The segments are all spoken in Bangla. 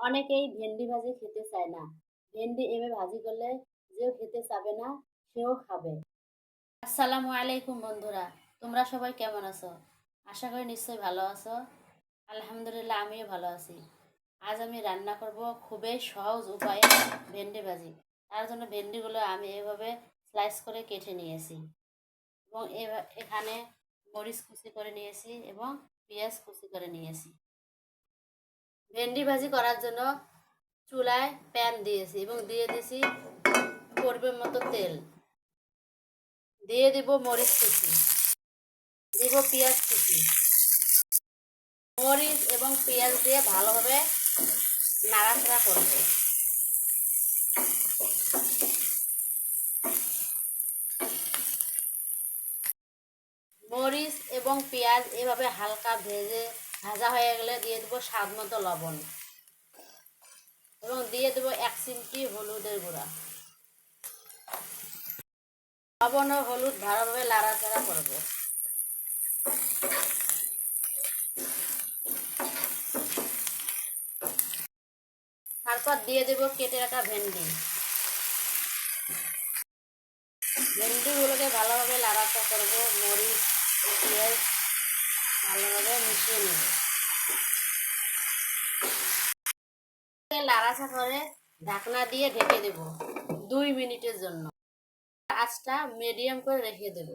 অনেকেই ভেন্ডি ভাজি খেতে চায় না। ভেন্ডি এভাবে ভাজি করলে যেও খেতে চাবে না সেও খাবে। আসসালামু আলাইকুম বন্ধুরা, তোমরা সবাই কেমন আছো? আশা করি নিশ্চয়ই ভালো আছো। আলহামদুলিল্লাহ আমিও ভালো আছি। আজ আমি রান্না করব খুবই সহজ উপায়ে ভেন্ডি ভাজি। তার জন্য ভেন্ডিগুলো আমি এভাবে স্লাইস করে কেটে নিয়েছি এবং এখানে মরিচ কুচি করে নিয়েছি এবং পেঁয়াজ কুচি করে নিয়েছি। ভেন্ডি ভাজি করার জন্য চুলায় প্যান দিয়েছি এবং দিয়ে দিয়েছি পরিমাণ মতো তেল, দিয়ে দিব মরিচ কুচি, দিব পেঁয়াজ কুচি। মরিচ এবং পেঁয়াজ দিয়ে ভালোভাবে নাড়াচাড়া করব। মরিচ এবং পেঁয়াজ এভাবে হালকা ভাজা হয়ে গেলে দিয়ে দেবো স্বাদ মতো লবণ এবং দিয়ে দেবো 1 চিমটি হলুদের গুঁড়া। লবণ ও হলুদ ভালোভাবে নাড়াচাড়া করব। তারপর দিয়ে দেবো কেটে রাখা ভেন্ডিগুলোকে ভালোভাবে নাড়াচাড়া করব। মরিচ পেঁয়াজ ভালোভাবে মিশিয়ে নেব। নাড়াচাড়া করে ঢাকনা দিয়ে ঢেকে দেব 2 মিনিটের জন্য। আঁচটা মিডিয়াম করে রেখে দেব।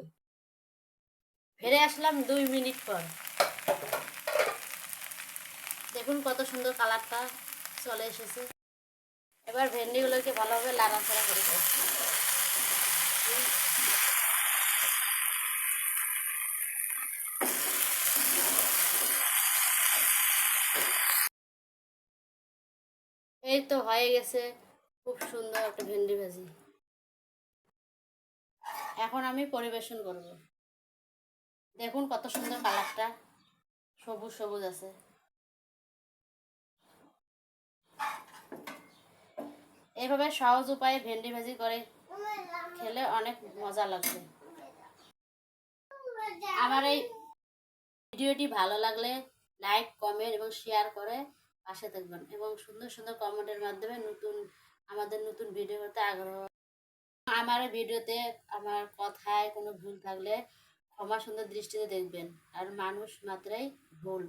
ফিরে আসলাম 2 মিনিট পর। দেখুন কত সুন্দর কালারটা চলে এসেছে। এবার ভেন্ডিগুলোকে ভালোভাবে নাড়াচাড়া করে দেব। এই তো হয়ে গেছে খুব সুন্দর একটা ভেন্ডি ভাজি। এখন আমি পরিবেশন করব। দেখুন কত সুন্দর কালারটা, সবুজ সবুজ আছে। এভাবে সহজ উপায়ে ভেন্ডি ভাজি করে খেলে অনেক মজা লাগবে। আমার এই ভিডিওটি ভালো লাগলে লাইক কমেন্ট এবং শেয়ার করে পাশে থাকবেন এবং সুন্দর সুন্দর কমেন্টের মাধ্যমে আমাদের নতুন ভিডিও করতে আগ্রহ। আমার ভিডিওতে আমার কথায় কোনো ভুল থাকলে ক্ষমা সুন্দর দৃষ্টিতে দেখবেন, আর মানুষ মাত্রই ভুল।